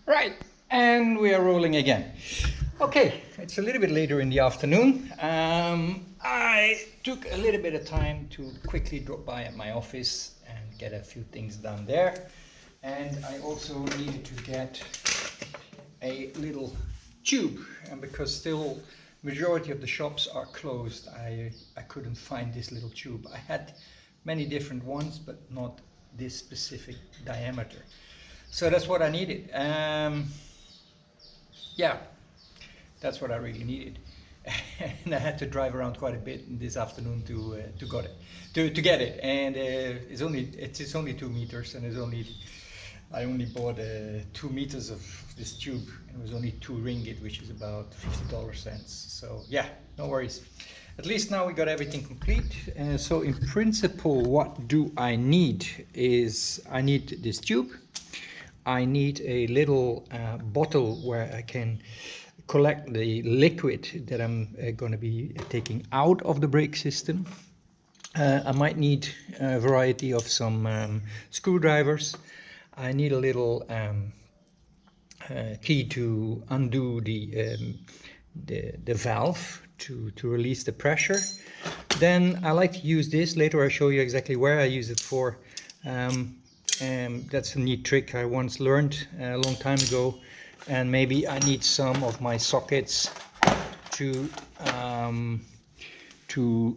Right, and we are rolling again. Okay, it's a little bit later in the afternoon. I took a little bit of time to quickly drop by at my office and get a few things done there. And I also needed to get a little tube, and because still majority of the shops are closed, I couldn't find this little tube. I had many different ones, but not this specific diameter. So that's what I needed. Yeah, that's what I really needed. And I had to drive around quite a bit this afternoon to got it, to get it. And it's only 2 meters, and I only bought 2 meters of this tube, and it was only 2 ringgit, which is about $50 cents. So yeah, no worries. At least now we got everything complete. So in principle, what do I need is I need this tube. I need a little bottle where I can collect the liquid that I'm going to be taking out of the brake system. I might need a variety of some screwdrivers. I need a little key to undo the valve to release the pressure. Then I like to use this. Later I'll show you exactly where I use it for. That's a neat trick I once learned a long time ago, and maybe I need some of my sockets to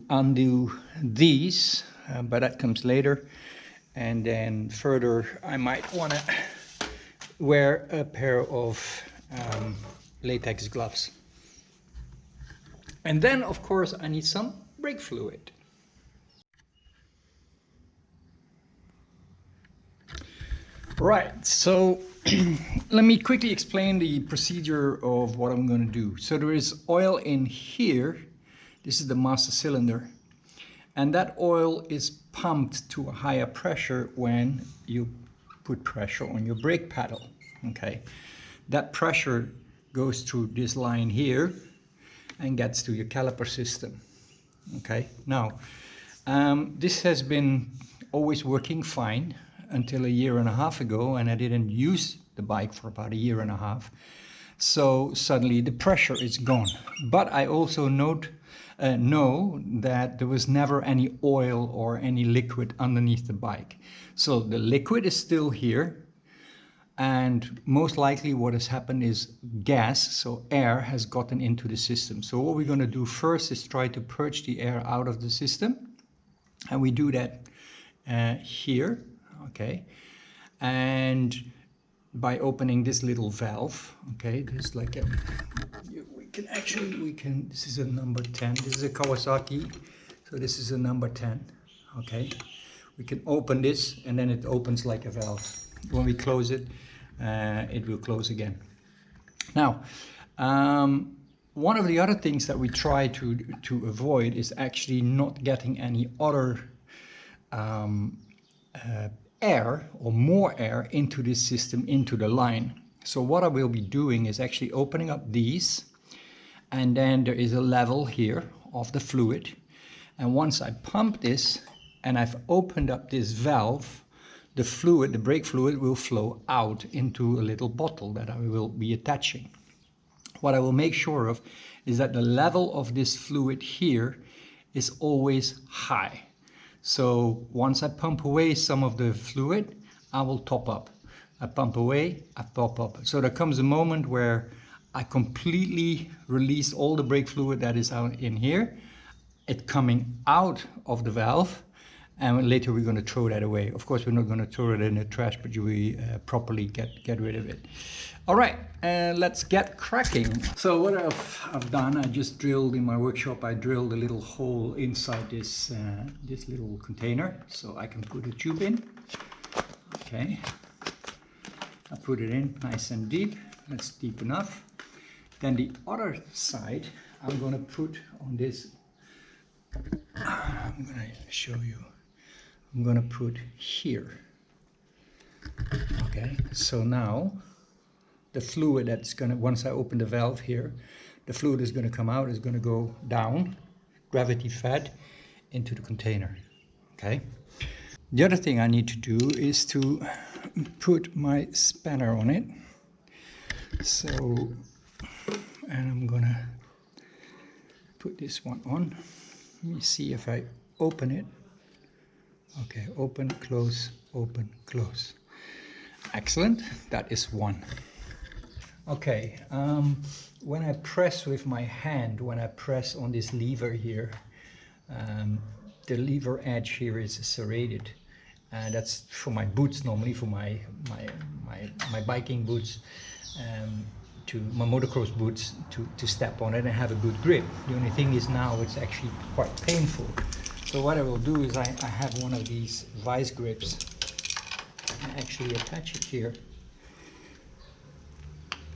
undo these, but that comes later. And then further I might want to wear a pair of latex gloves. And then of course I need some brake fluid. Right, so let me quickly explain the procedure of what I'm going to do. So there is oil in here. This is the master cylinder, and that oil is pumped to a higher pressure when you put pressure on your brake pedal. Okay, that pressure goes through this line here and gets to your caliper system. Okay, now this has been always working fine until a year and a half ago, and I didn't use the bike for about a year and a half. So suddenly the pressure is gone. But I also know that there was never any oil or any liquid underneath the bike. So the liquid is still here, and most likely what has happened is gas, so air, has gotten into the system. So what we're going to do first is try to purge the air out of the system, and we do that here. Okay, and by opening this little valve, okay, there's like a, this is a number 10, this is a Kawasaki, so this is a number 10, okay, we can open this and then it opens like a valve. When we close it, it will close again. Now, one of the other things that we try to avoid is actually not getting any other air or more air into this system, into the line. So what I will be doing is actually opening up these, and then there is a level here of the fluid, and once I pump this and I've opened up this valve, the fluid, the brake fluid, will flow out into a little bottle that I will be attaching. What I will make sure of is that the level of this fluid here is always high. So once I pump away some of the fluid, I will top up. I pump away, I top up. So there comes a moment where I completely release all the brake fluid that is out in here. It's coming out of the valve, and later we're going to throw that away. Of course, we're not going to throw it in the trash, but we properly get rid of it. All right, let's get cracking. So what I've done, I just drilled in my workshop, I drilled a little hole inside this little container so I can put a tube in. Okay, I put it in nice and deep. That's deep enough. Then the other side, I'm going to put on this. I'm going to show you. I'm going to put here. Okay, so now the fluid that's going to, once I open the valve here, the fluid is going to come out, is going to go down, gravity fed, into the container. Okay. The other thing I need to do is to put my spanner on it. So, and I'm gonna put this one on. Let me see if I open it. Okay, open, close, open, close. Excellent, that is one. Okay, when I press with my hand, when I press on this lever here, the lever edge here is serrated. That's for my boots normally, for my biking boots, to my motocross boots, to step on it and have a good grip. The only thing is now it's actually quite painful. So what I will do is I have one of these vice grips. I actually attach it here.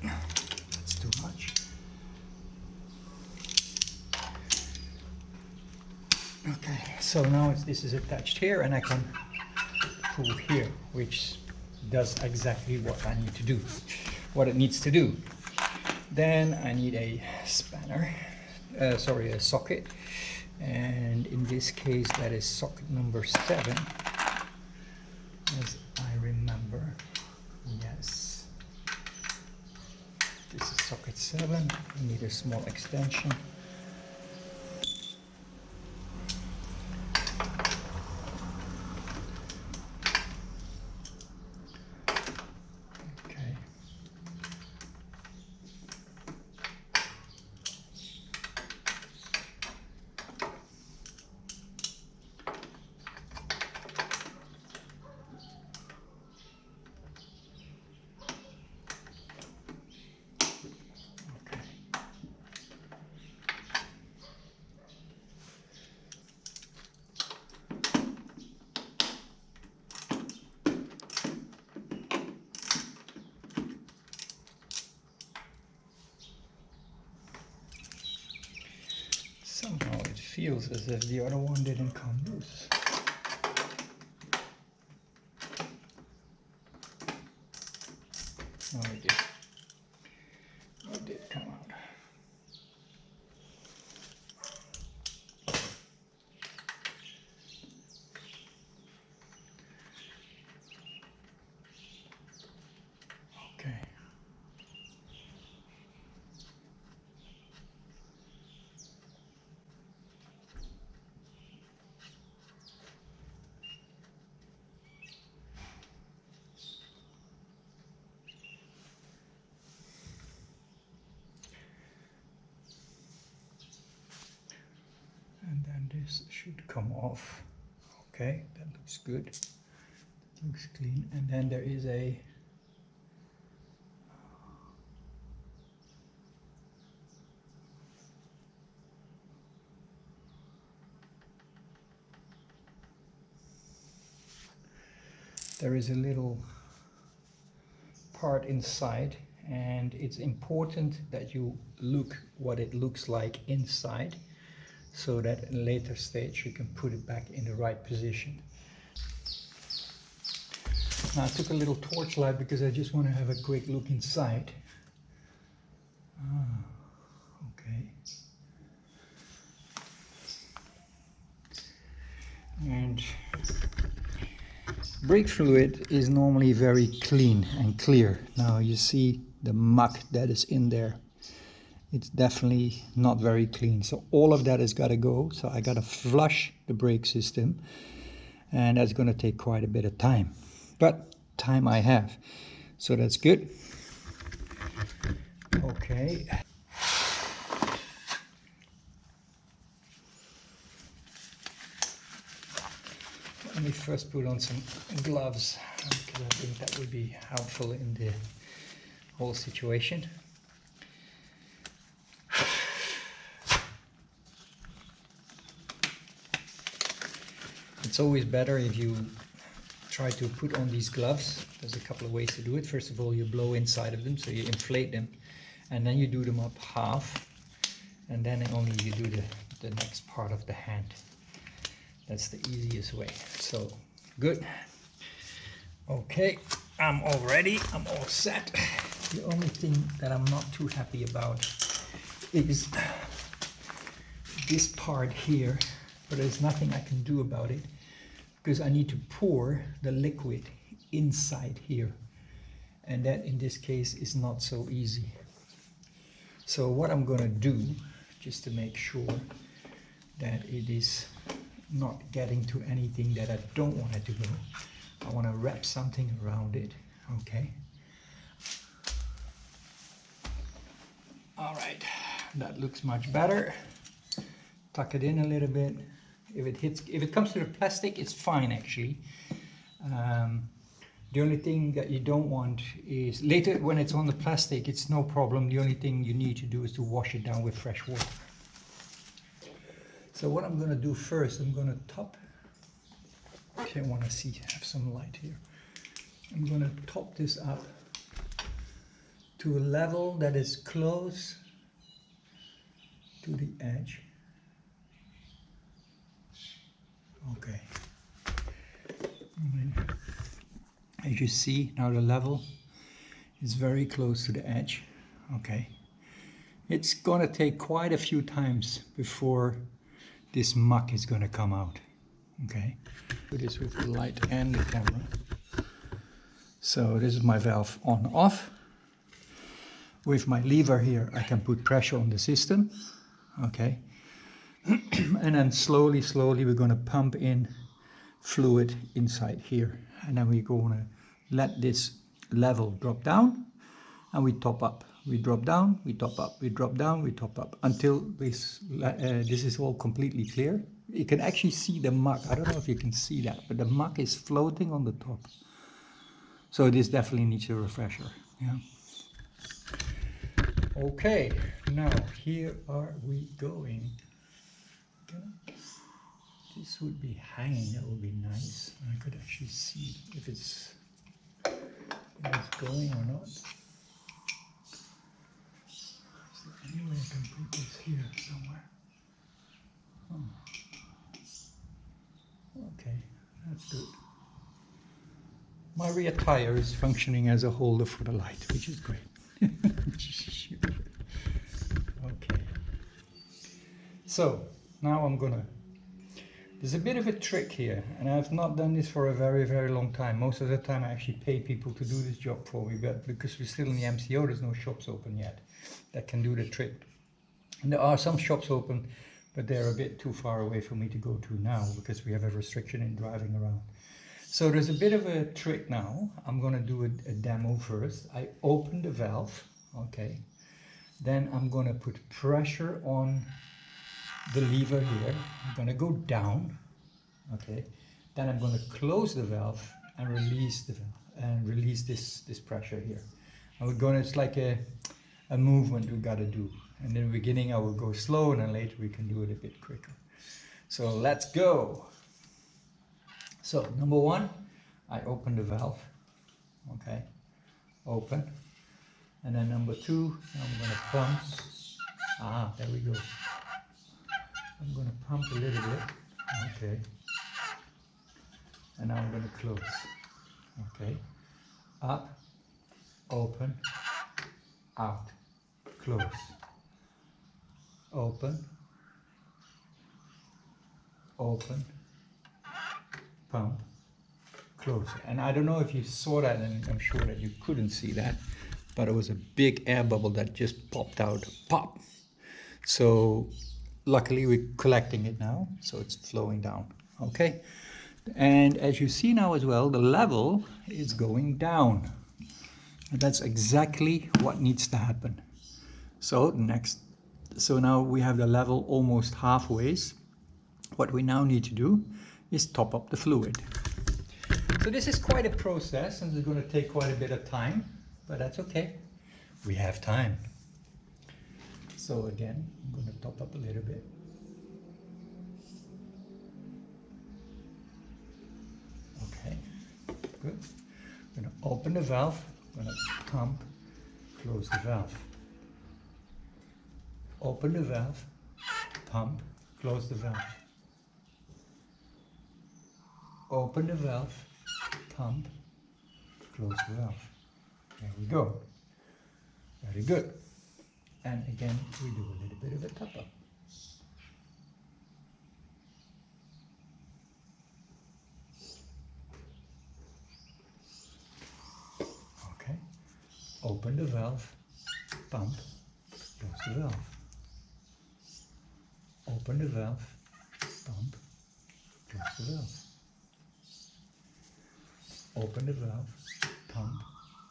That's too much. Okay, so now this is attached here and I can pull here, which does exactly what I need to do, what it needs to do. Then I need a spanner, a socket, and in this case that is socket number 7, as I remember. Yes, this is socket 7. I need a small extension. Somehow it feels as if the other one didn't come loose. No, it did. It did come out. Okay. And then this should come off. Okay, that looks good. That looks clean. And then there is a little part inside, and it's important that you look what it looks like inside, so that at a later stage you can put it back in the right position. Now I took a little torchlight because I just want to have a quick look inside. Okay. And brake fluid is normally very clean and clear. Now you see the muck that is in there. It's definitely not very clean. So all of that has got to go. So I got to flush the brake system, and that's going to take quite a bit of time. But time I have. So that's good. Okay. Let me first put on some gloves, because I think that would be helpful in the whole situation. It's always better if you try to put on these gloves. There's a couple of ways to do it. First of all, you blow inside of them, so you inflate them, and then you do them up half, and then only you do the next part of the hand. That's the easiest way. So good. Okay, I'm all ready. I'm all set. The only thing that I'm not too happy about is this part here, but there's nothing I can do about it, because I need to pour the liquid inside here. And that in this case is not so easy. So what I'm going to do, just to make sure that it is not getting to anything that I don't want it to go, I want to wrap something around it. Okay. All right, that looks much better. Tuck it in a little bit. If it comes to the plastic, it's fine actually. The only thing that you don't want is, later when it's on the plastic, it's no problem. The only thing you need to do is to wash it down with fresh water. So what I'm going to do first, I'm going to top. Okay, I want to have some light here. I'm going to top this up to a level that is close to the edge. Okay. As you see, now the level is very close to the edge. Okay. It's gonna take quite a few times before this muck is gonna come out. Okay. Do this with the light and the camera. So this is my valve on off. With my lever here, I can put pressure on the system. Okay. And then slowly we're gonna pump in fluid inside here, and then we're going to let this level drop down, and we top up. We drop down, we top up, we drop down, we top up, until this is all completely clear. You can actually see the muck. I don't know if you can see that, but the muck is floating on the top. So this definitely needs a refresher. Yeah. Okay, now here are we going. Okay. This would be hanging, that would be nice. I could actually see if it's going or not. Is there any way I can put this here somewhere? Oh. Okay, that's good. My rear tire is functioning as a holder for the light, which is great. Okay. So, now I'm gonna... There's a bit of a trick here, and I've not done this for a very long time. Most of the time I actually pay people to do this job for me, but because we're still in the MCO, there's no shops open yet that can do the trick. And there are some shops open, but they're a bit too far away for me to go to now because we have a restriction in driving around. So there's a bit of a trick now. I'm going to do a demo first. I open the valve, okay. Then I'm going to put pressure on the lever here. I'm going to go down, okay. Then I'm going to close the valve and release the valve and release this pressure here. And we're going to, it's like a movement we got to do. And in the beginning I will go slow, and then later we can do it a bit quicker. So let's go. So number one, I open the valve, okay, open. And then number two, I'm going to pump. Ah, there we go. I'm going to pump a little bit, okay. And now I'm going to close, okay. Up, open, out, close, open, open, pump, close. And I don't know if you saw that, and I'm sure that you couldn't see that, but it was a big air bubble that just popped out, pop. So luckily we're collecting it now, so it's flowing down, okay. And as you see now as well, the level is going down. And that's exactly what needs to happen. So now we have the level almost halfway. What we now need to do is top up the fluid. So this is quite a process, and it's going to take quite a bit of time, but that's okay. We have time. So again, I'm going to top up a little bit. Okay, good. I'm going to open the valve, I'm going to pump, close the valve. Open the valve, pump, close the valve. Open the valve, pump, close the valve. There we go. Very good. And again, we do a little bit of a top up. Okay, Open the valve, pump, close the valve. Open the valve, pump, close the valve. Open the valve, pump,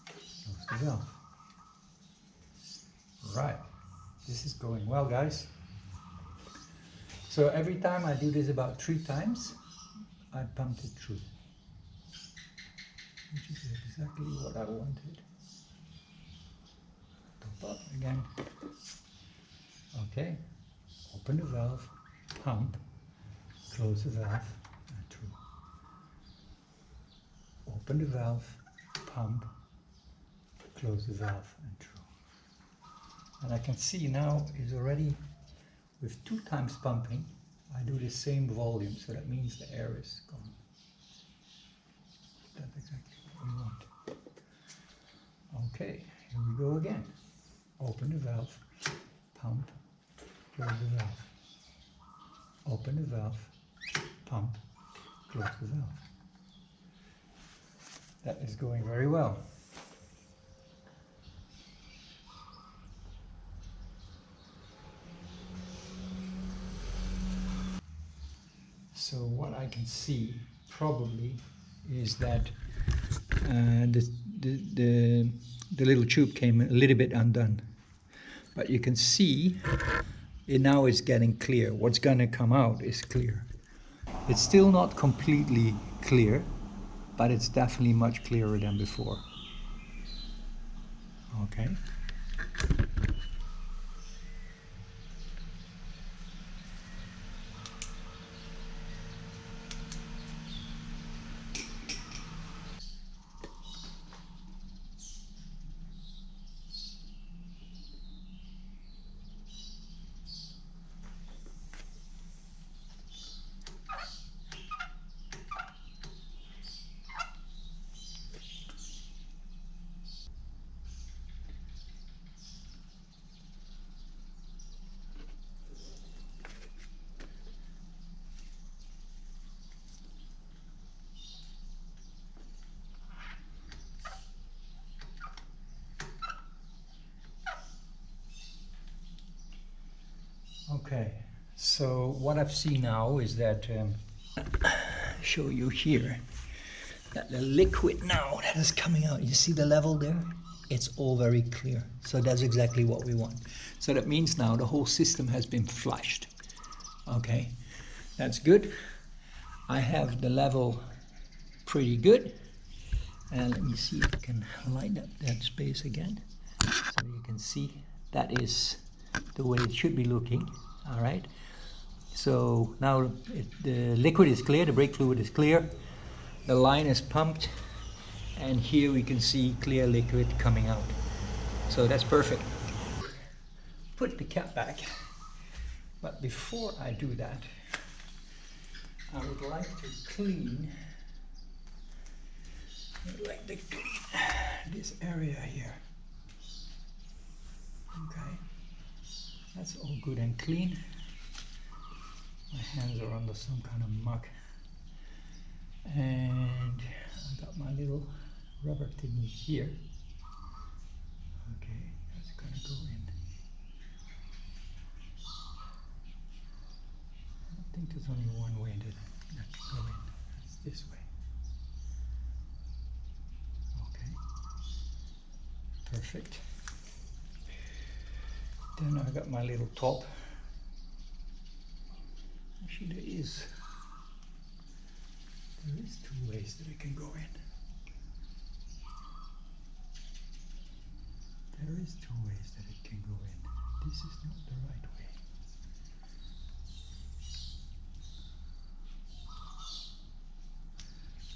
close the valve. Right, this is going well, guys. So every time I do this about 3 times, I pumped it through, which is exactly what I wanted. Top up again. Okay, open the valve, pump, close the valve, and through. Open the valve, pump, close the valve, and through. And I can see now is already, with 2 times pumping, I do the same volume, so that means the air is gone. That's exactly what we want. Okay, here we go again. Open the valve, pump, close the valve. Open the valve, pump, close the valve. That is going very well. So what I can see probably is that the little tube came a little bit undone. But you can see it now is getting clear. What's going to come out is clear. It's still not completely clear, but it's definitely much clearer than before. Okay. Okay, so what I've seen now is that, show you here, that the liquid now that is coming out, you see the level there? It's all very clear. So that's exactly what we want. So that means now the whole system has been flushed. Okay, that's good. I have the level pretty good. And let me see if I can light up that space again. So you can see that is the way it should be looking. All right. So now the liquid is clear, the brake fluid is clear, the line is pumped, and here we can see clear liquid coming out. So that's perfect. Put the cap back. But before I do that, I would like to clean, this area here. Okay, that's all good and clean. My hands are under some kind of muck. And I got my little rubber thingy here. Okay, that's gonna go in. I think there's only one way that can go in. That's this way. Okay, perfect. Then I got my little top. Actually, there is 2 ways that it can go in. There is 2 ways that it can go in. This is not the right way.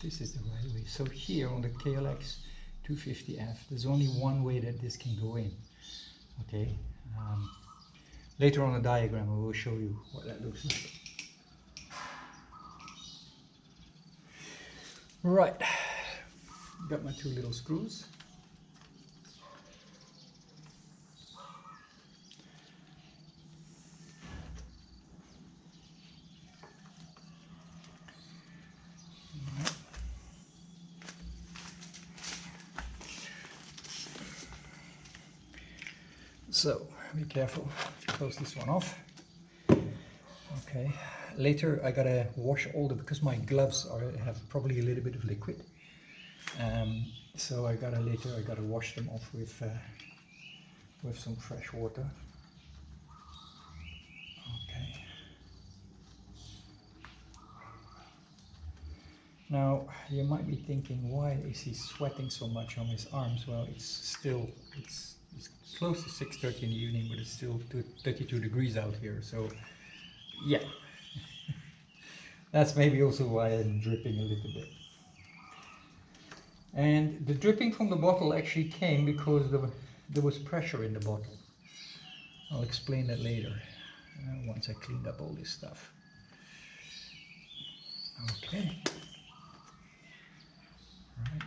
This is the right way. So here on the KLX250F, there's only one way that this can go in. Okay. Later on the diagram, I will show you what that looks like. Right. Got my 2 little screws. So be careful, close this one off. Okay, later I gotta wash all the, because my gloves have probably a little bit of liquid. So later I gotta wash them off with some fresh water. Okay. Now you might be thinking, why is he sweating so much on his arms? Well, it's close to 6:30 in the evening, but it's still 32 degrees out here. So yeah, that's maybe also why I'm dripping a little bit. And the dripping from the bottle actually came because there was pressure in the bottle. I'll explain that later, once I cleaned up all this stuff. Okay. All right.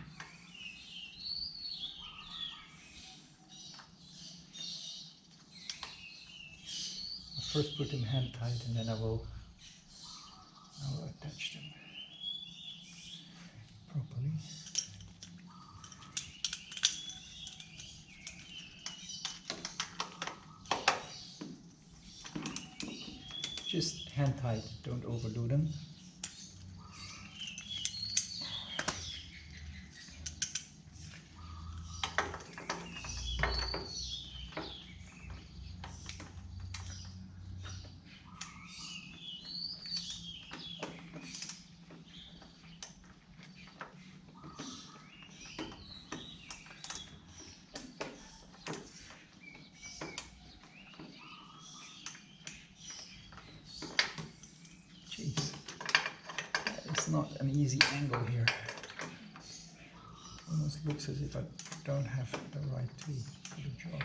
I'll first put them hand tight, and then I will attach them properly. Just hand tight, don't overdo them. Jeez, it's not an easy angle here. Almost looks as if I don't have the right tool for the job.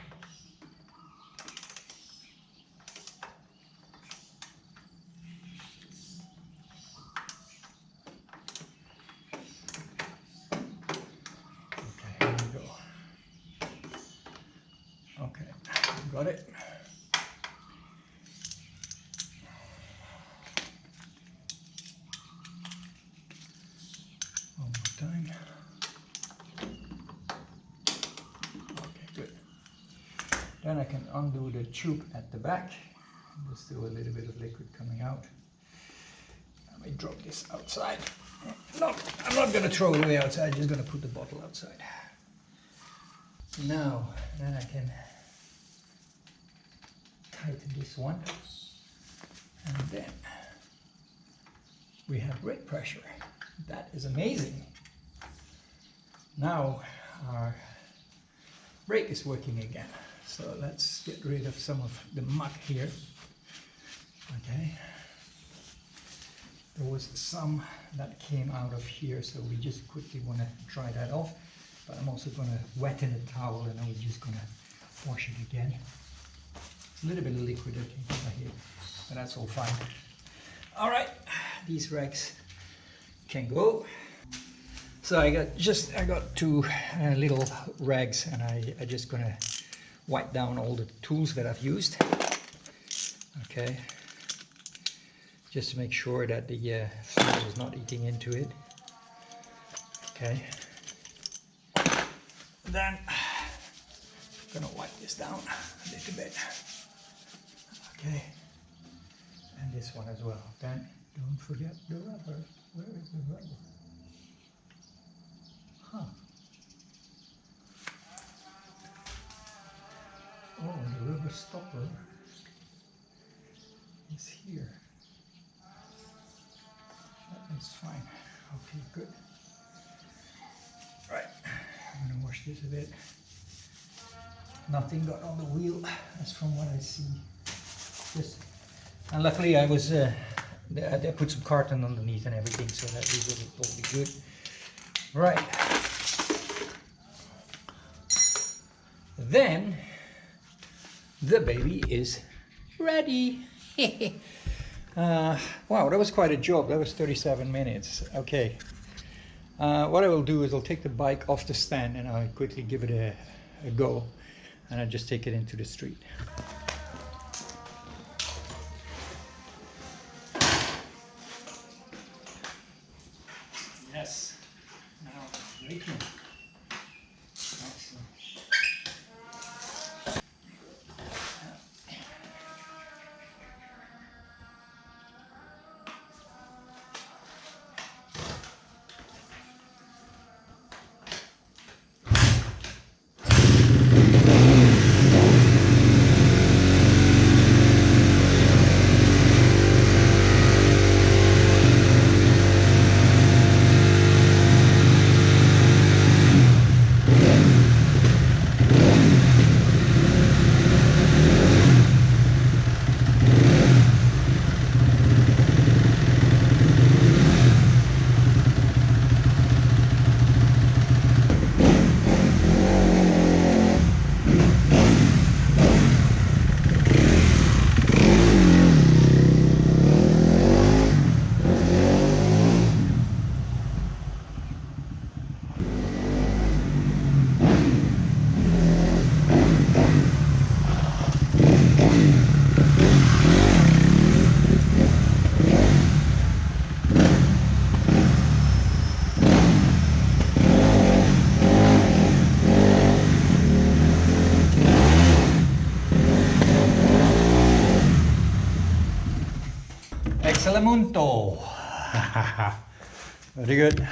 Okay, here we go. Okay, got it. One more time. Okay, good. Then I can undo the tube at the back. There's still a little bit of liquid coming out. Let me drop this outside. No, I'm not going to throw it away outside, I'm just going to put the bottle outside. Now, then I can tighten this one. And then we have brake pressure. That is amazing. Now our brake is working again. So let's get rid of some of the muck here. Okay. There was some that came out of here, so we just quickly want to dry that off. But I'm also going to wet in the towel, and then we're just going to wash it again. A little bit of liquid that came out here, but that's all fine. All right, these rags can go. So I got two little rags, and I just gonna wipe down all the tools that I've used. Okay, just to make sure that the fluid is not eating into it. Okay, then I'm gonna wipe this down a little bit. Okay, and this one as well. Then don't forget the rubber. Where is the rubber? Huh. Oh, the rubber stopper is here. That is fine. Okay, good. Right, I'm gonna wash this a bit. Nothing got on the wheel, that's from what I see. And luckily I was, I put some carton underneath and everything, so that these will be good. Right. Then the baby is ready. Wow, that was quite a job. That was 37 minutes. Okay. What I will do is I'll take the bike off the stand and I'll quickly give it a go. And I'll just take it into the street. Yes. Now braking. Excellent. Salamunto. Very good.